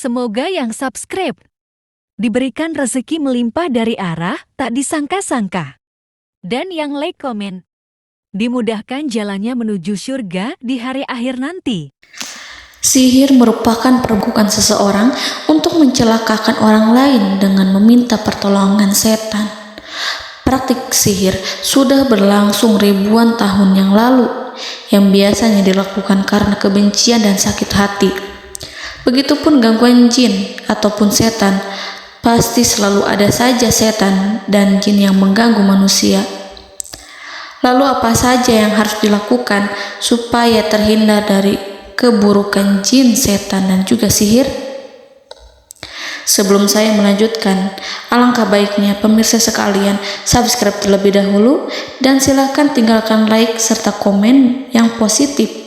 Semoga yang subscribe diberikan rezeki melimpah dari arah tak disangka-sangka. Dan yang like komen, dimudahkan jalannya menuju surga di hari akhir nanti. Sihir merupakan perbuatan seseorang untuk mencelakakan orang lain dengan meminta pertolongan setan. Praktik sihir sudah berlangsung ribuan tahun yang lalu, yang biasanya dilakukan karena kebencian dan sakit hati. Begitupun gangguan jin ataupun setan, pasti selalu ada saja setan dan jin yang mengganggu manusia. Lalu apa saja yang harus dilakukan supaya terhindar dari keburukan jin, setan, dan juga sihir? Sebelum saya melanjutkan, alangkah baiknya pemirsa sekalian subscribe terlebih dahulu dan silakan tinggalkan like serta komen yang positif.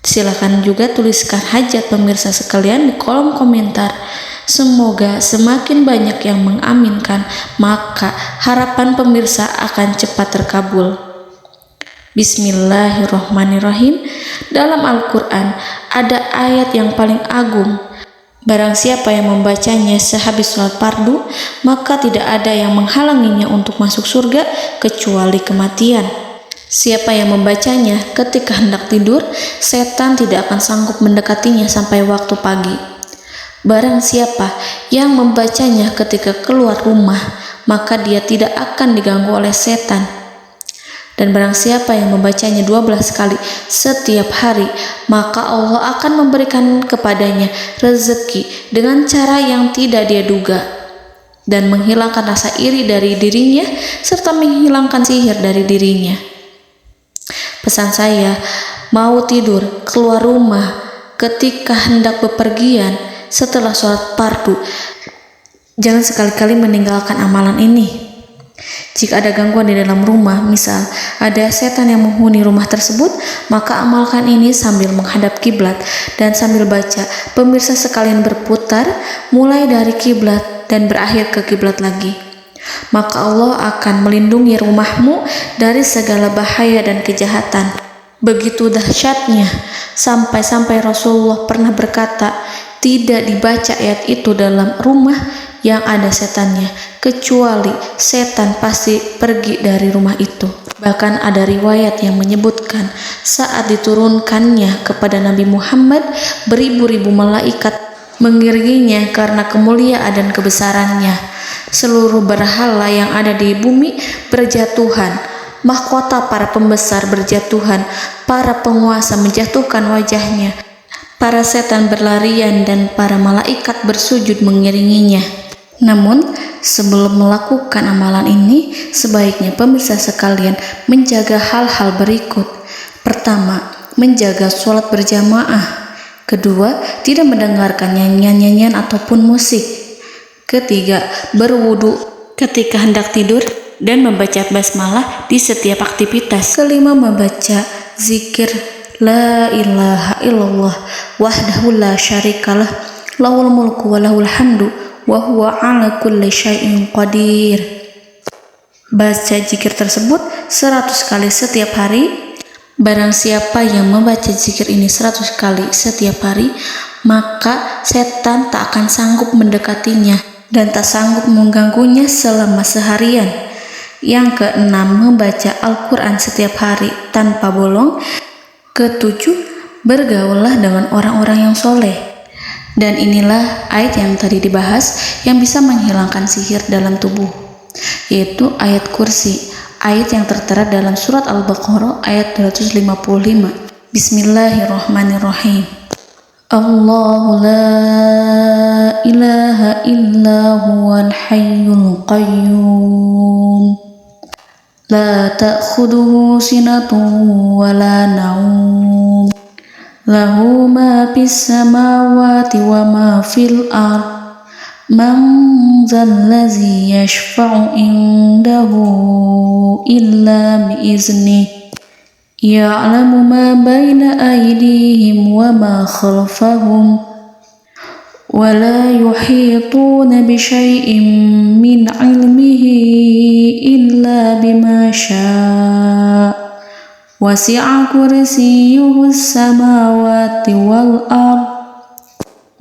Silakan juga tuliskan hajat pemirsa sekalian di kolom komentar. Semoga semakin banyak yang mengaminkan, maka harapan pemirsa akan cepat terkabul. Bismillahirrahmanirrahim. Dalam Al-Quran ada ayat yang paling agung. Barang siapa yang membacanya sehabis sholat fardu, maka tidak ada yang menghalanginya untuk masuk surga kecuali kematian. Siapa yang membacanya ketika hendak tidur, setan tidak akan sanggup mendekatinya sampai waktu pagi. Barang siapa yang membacanya ketika keluar rumah, maka dia tidak akan diganggu oleh setan. Dan barang siapa yang membacanya 12 kali setiap hari, maka Allah akan memberikan kepadanya rezeki dengan cara yang tidak dia duga, dan menghilangkan rasa iri dari dirinya, serta menghilangkan sihir dari dirinya. Pesan saya, mau tidur, keluar rumah, ketika hendak bepergian, setelah sholat fardu, jangan sekali-kali meninggalkan amalan ini. Jika ada gangguan di dalam rumah, misal ada setan yang menghuni rumah tersebut, maka amalkan ini sambil menghadap kiblat dan sambil baca. Pemirsa sekalian berputar mulai dari kiblat dan berakhir ke kiblat lagi. Maka Allah akan melindungi rumahmu dari segala bahaya dan kejahatan. Begitu dahsyatnya, sampai-sampai Rasulullah pernah berkata, tidak dibaca ayat itu dalam rumah yang ada setannya, kecuali setan pasti pergi dari rumah itu. Bahkan ada riwayat yang menyebutkan saat diturunkannya kepada Nabi Muhammad, beribu-ribu malaikat mengiringinya karena kemuliaan dan kebesarannya. Seluruh berhala yang ada di bumi berjatuhan, mahkota para pembesar berjatuhan, para penguasa menjatuhkan wajahnya, para setan berlarian dan para malaikat bersujud mengiringinya. Namun, sebelum melakukan amalan ini, sebaiknya pemirsa sekalian menjaga hal-hal berikut. Pertama, menjaga sholat berjamaah. Kedua, tidak mendengarkan nyanyian-nyanyian ataupun musik. Ketiga, berwudu ketika hendak tidur dan membaca basmalah di setiap aktivitas. Kelima, membaca zikir la ilaha illallah wahdahu la syarikalah lahul mulku wa lahul hamdu wa huwa ala kulli syai'in qadir. Baca zikir tersebut 100 kali setiap hari. Barang siapa yang membaca zikir ini 100 kali setiap hari, maka setan tak akan sanggup mendekatinya dan tak sanggup mengganggunya selama seharian. Yang keenam, membaca Al-Quran setiap hari tanpa bolong. Ketujuh, bergaullah dengan orang-orang yang soleh. Dan inilah ayat yang tadi dibahas yang bisa menghilangkan sihir dalam tubuh, yaitu ayat kursi, ayat yang tertera dalam surat Al-Baqarah ayat 255. Bismillahirrahmanirrahim. Allahu la ilaha illa huwal hayyul qayyum la ta'khuduhu sinatun wa la naum lahu ma fis samawati wa ma fil ard man zallazi yashfa'u indahu illa biiznihi ya'lamu ma baina aydihim wa ma khalfahum wa la yuhituna bi syai'in min 'ilmihi illa bima syaa' wasi'a kursiyyuhu as-samawati wal ard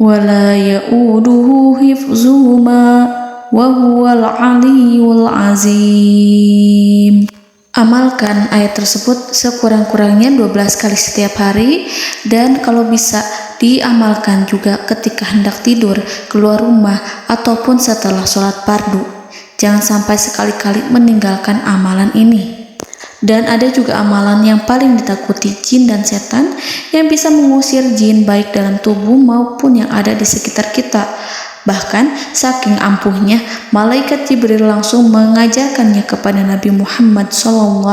ولا يؤوده حفظهما وهو العلي العظيم. Amalkan ayat tersebut sekurang-kurangnya 12 kali setiap hari, dan kalau bisa diamalkan juga ketika hendak tidur, keluar rumah, ataupun setelah sholat fardu. Jangan sampai sekali-kali meninggalkan amalan ini. Dan ada juga amalan yang paling ditakuti jin dan setan, yang bisa mengusir jin baik dalam tubuh maupun yang ada di sekitar kita. Bahkan saking ampuhnya, malaikat Jibril langsung mengajarkannya kepada Nabi Muhammad SAW.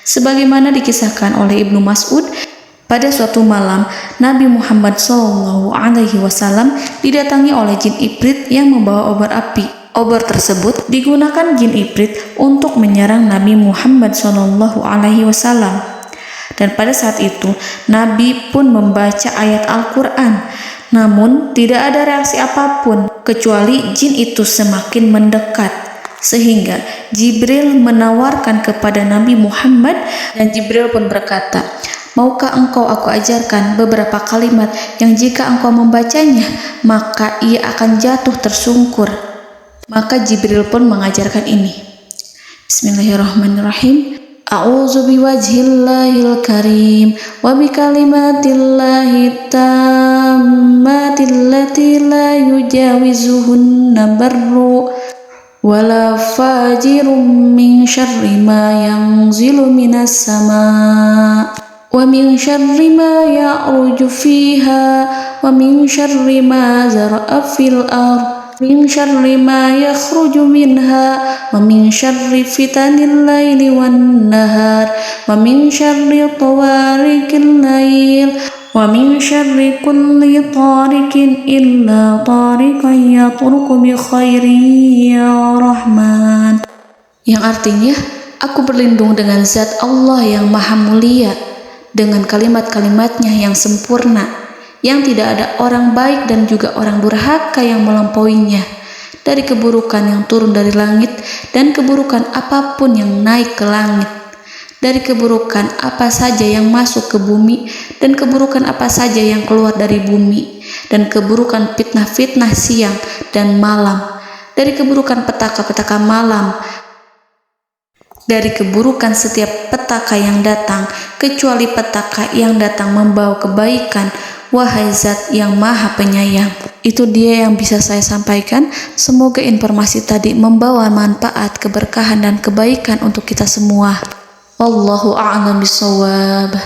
Sebagaimana dikisahkan oleh Ibnu Mas'ud, pada suatu malam Nabi Muhammad SAW didatangi oleh jin Ifrit yang membawa obor api. Obor tersebut digunakan jin Ifrit untuk menyerang Nabi Muhammad SAW. Dan pada saat itu Nabi pun membaca ayat Al-Quran. Namun tidak ada reaksi apapun, kecuali jin itu semakin mendekat. Sehingga Jibril menawarkan kepada Nabi Muhammad, dan Jibril pun berkata, "Maukah engkau aku ajarkan beberapa kalimat yang jika engkau membacanya, maka ia akan jatuh tersungkur?" Maka Jibril pun mengajarkan ini. Bismillahirrahmanirrahim. A'udzu biwajhillahil karim wa bikalimatillahi tammatil lati la yujawizuhunna barru wala fajirum min syarri ma yanzilu minas sama wa min syarri ma ya'ruju fiha wa min syarri ma zara'a fil ardh min syarri ma yakhruju minha wa min syarri fitanil laili wan nahar wa min syarri tawarikil lail wa min syarri kulli tarikin illa tarikan yatruku bi khairin ya Rahman. Yang artinya, aku berlindung dengan zat Allah yang maha mulia, dengan kalimat-kalimatnya yang sempurna, yang tidak ada orang baik dan juga orang durhaka yang melampauinya, dari keburukan yang turun dari langit dan keburukan apapun yang naik ke langit, dari keburukan apa saja yang masuk ke bumi dan keburukan apa saja yang keluar dari bumi, dan keburukan fitnah-fitnah siang dan malam, dari keburukan petaka-petaka malam, dari keburukan setiap petaka yang datang, kecuali petaka yang datang membawa kebaikan. Wahai Zat yang Maha Penyayang. Itu dia yang bisa saya sampaikan. Semoga informasi tadi membawa manfaat, keberkahan dan kebaikan untuk kita semua. Wallahu a'lam bishawab.